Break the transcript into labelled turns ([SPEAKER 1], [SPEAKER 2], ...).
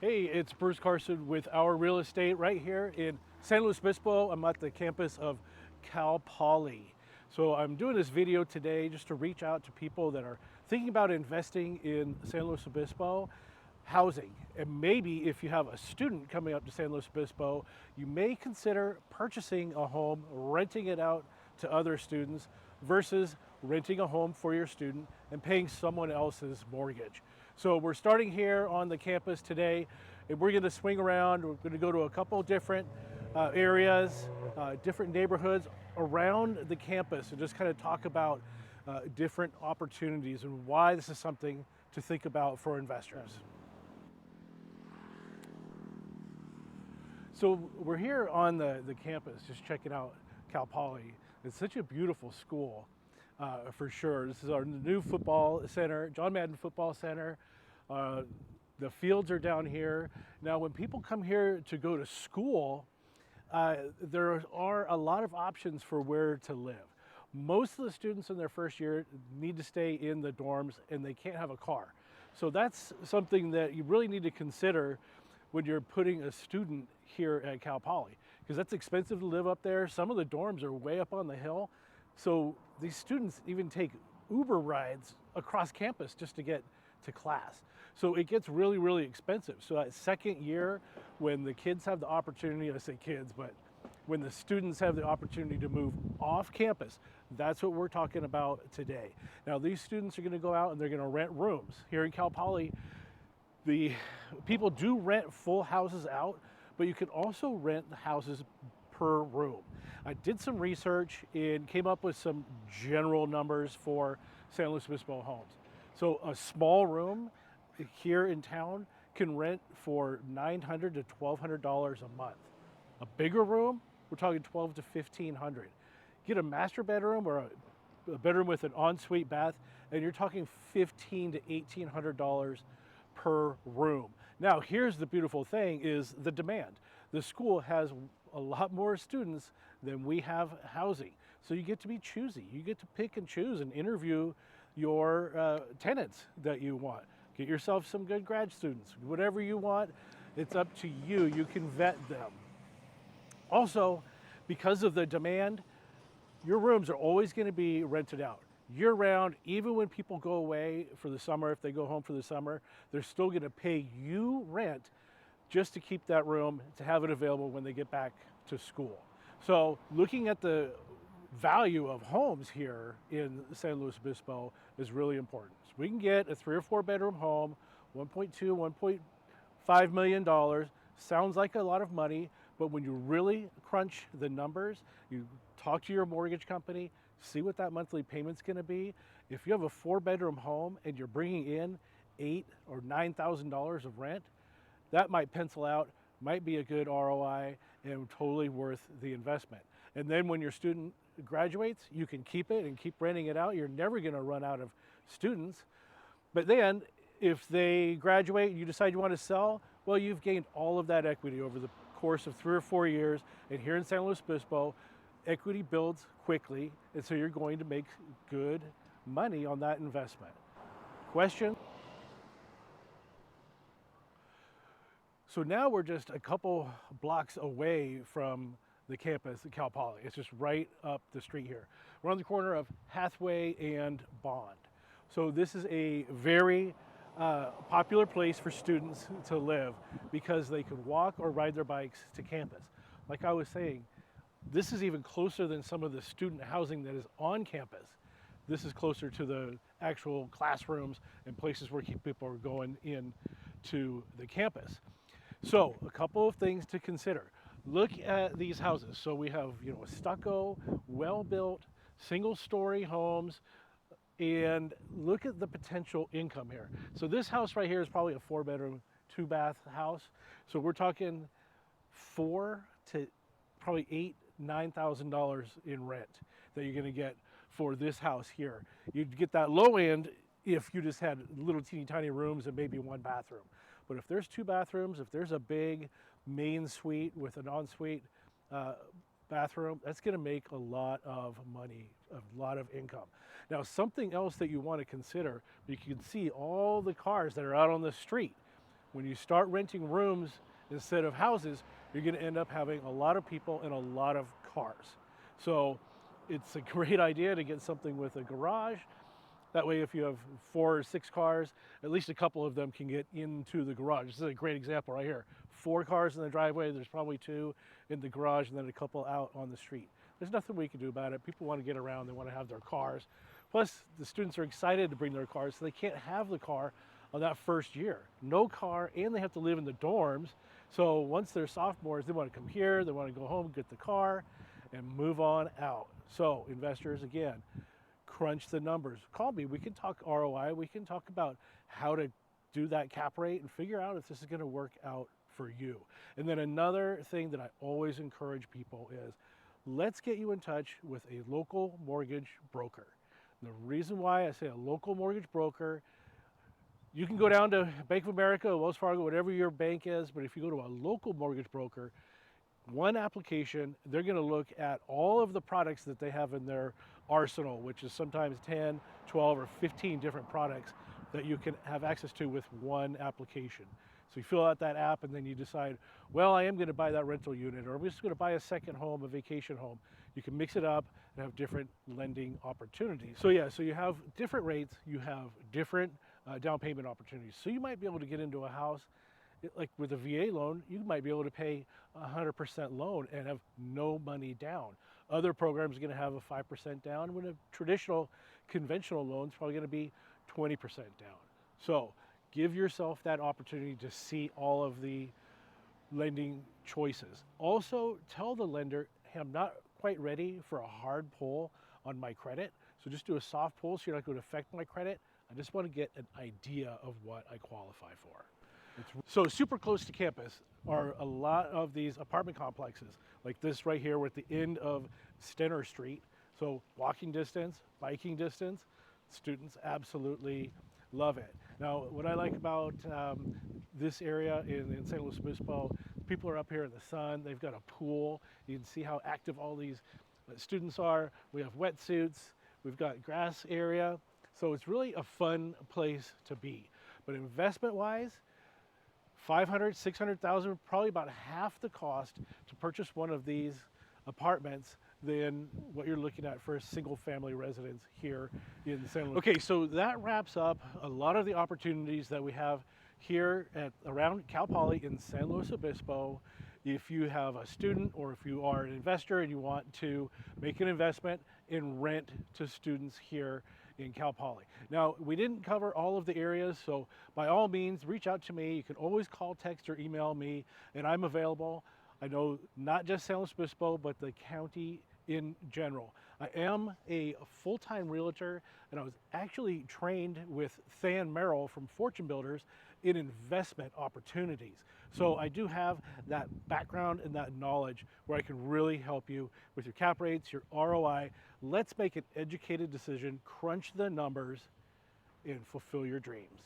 [SPEAKER 1] Hey, it's Bruce Carson with Our Real Estate right here in San Luis Obispo. I'm at the campus of Cal Poly. So I'm doing this video today just to reach out to people that are thinking about investing in San Luis Obispo housing. And maybe if you have a student coming up to San Luis Obispo, you may consider purchasing a home, renting it out to other students versus renting a home for your student and paying someone else's mortgage. So we're starting here on the campus today, and we're going to swing around. We're going to go to a couple different areas, different neighborhoods around the campus, and just kind of talk about different opportunities and why this is something to think about for investors. So we're here on the campus, just checking out Cal Poly. It's such a beautiful school, for sure. This is our new football center, John Madden Football Center. The fields are down here. Now, when people come here to go to school, there are a lot of options for where to live. Most of the students in their first year need to stay in the dorms and they can't have a car. So that's something that you really need to consider when you're putting a student here at Cal Poly, because that's expensive to live up there. Some of the dorms are way up on the hill. So these students even take Uber rides across campus just to get to class. So it gets really, really expensive. So that second year, when the kids have the opportunity, I say kids, but when the students have the opportunity to move off campus, that's what we're talking about today. Now, these students are going to go out and they're going to rent rooms. Here in Cal Poly, the people do rent full houses out, but you can also rent the houses per room. I did some research and came up with some general numbers for San Luis Obispo homes. So a small room here in town can rent for $900 to $1,200 a month. A bigger room, we're talking $1,200 to $1,500. Get a master bedroom or a bedroom with an ensuite bath, and you're talking $1,500 to $1,800 per room. Now, here's the beautiful thing is the demand. The school has a lot more students than we have housing. So you get to be choosy. You get to pick and choose and interview your tenants that you want. Get yourself some good grad students. Whatever you want, it's up to you. You can vet them. Also, because of the demand, your rooms are always going to be rented out year round. Even when people go away for the summer, if they go home for the summer, they're still going to pay you rent just to keep that room, to have it available when they get back to school. So looking at the value of homes here in San Luis Obispo is really important. So we can get a 3 or 4 bedroom home, 1.2, $1.5 million. Sounds like a lot of money, but when you really crunch the numbers, you talk to your mortgage company, see what that monthly payment's going to be. If you have a 4 bedroom home and you're bringing in $8,000 or $9,000 of rent, that might pencil out, might be a good ROI and totally worth the investment. And then when your student graduates, you can keep it and keep renting it out. You're never going to run out of students. But then if they graduate and you decide you want to sell, well, you've gained all of that equity over the course of 3 or 4 years. And here in San Luis Obispo, equity builds quickly, and so you're going to make good money on that investment. Question? So now we're just a couple blocks away from the campus at Cal Poly. It's just right up the street here. We're on the corner of Hathaway and Bond. So this is a very popular place for students to live because they could walk or ride their bikes to campus. Like I was saying, this is even closer than some of the student housing that is on campus. This is closer to the actual classrooms and places where people are going in to the campus. So a couple of things to consider. Look at these houses. So we have, a stucco, well-built, single-story homes, and look at the potential income here. So this house right here is probably a 4 bedroom, 2 bath house. So we're talking $4,000 to probably $8,000, $9,000 in rent that you're going to get for this house here. You'd get that low end if you just had little teeny tiny rooms and maybe 1 bathroom. But if there's 2 bathrooms, if there's a big main suite with an ensuite bathroom, that's going to make a lot of money, a lot of income. Now, something else that you want to consider, you can see all the cars that are out on the street. When you start renting rooms instead of houses, you're going to end up having a lot of people and a lot of cars. So it's a great idea to get something with a garage. That way, if you have 4 or 6 cars, at least a couple of them can get into the garage. This is a great example right here. 4 cars in the driveway, there's probably 2 in the garage, and then a couple out on the street. There's nothing we can do about it. People want to get around, they want to have their cars. Plus, the students are excited to bring their cars, so they can't have the car on that first year. No car, and they have to live in the dorms. So once they're sophomores, they want to come here, they want to go home, get the car, and move on out. So investors, again, crunch the numbers. Call me, we can talk ROI, we can talk about how to do that cap rate and figure out if this is going to work out for you. And then another thing that I always encourage people is, let's get you in touch with a local mortgage broker. The reason why I say a local mortgage broker, you can go down to Bank of America, Wells Fargo, whatever your bank is, but if you go to a local mortgage broker, one application, they're going to look at all of the products that they have in their arsenal, which is sometimes 10, 12, or 15 different products that you can have access to with one application. So you fill out that app and then you decide, well, I am going to buy that rental unit, or I'm just going to buy a second home, a vacation home. You can mix it up and have different lending opportunities. So yeah, so you have different rates, you have different down payment opportunities. So you might be able to get into a house, like with a VA loan, you might be able to pay 100% loan and have no money down. Other programs are going to have a 5% down, when a traditional conventional loan is probably going to be 20% down. So give yourself that opportunity to see all of the lending choices. Also, tell the lender, hey, I'm not quite ready for a hard pull on my credit, so just do a soft pull so you're not going to affect my credit. I just want to get an idea of what I qualify for. So super close to campus are a lot of these apartment complexes, like this right here. We're at the end of Stenner Street. So walking distance, biking distance, students absolutely love it. Now, what I like about this area in San Luis Obispo, people are up here in the sun, they've got a pool. You can see how active all these students are. We have wetsuits, we've got grass area. So it's really a fun place to be. But investment-wise, 500, 600,000, probably about half the cost to purchase one of these apartments than what you're looking at for a single family residence here in San Luis. Okay, so that wraps up a lot of the opportunities that we have here at around Cal Poly in San Luis Obispo. If you have a student or if you are an investor and you want to make an investment in rent to students here in Cal Poly. Now, we didn't cover all of the areas, so by all means, reach out to me. You can always call, text, or email me, and I'm available. I know not just San Luis Obispo, but the county in general. I am a full-time realtor, and I was actually trained with Than Merrill from Fortune Builders in investment opportunities. So I do have that background and that knowledge where I can really help you with your cap rates, your ROI. Let's make an educated decision, crunch the numbers, and fulfill your dreams.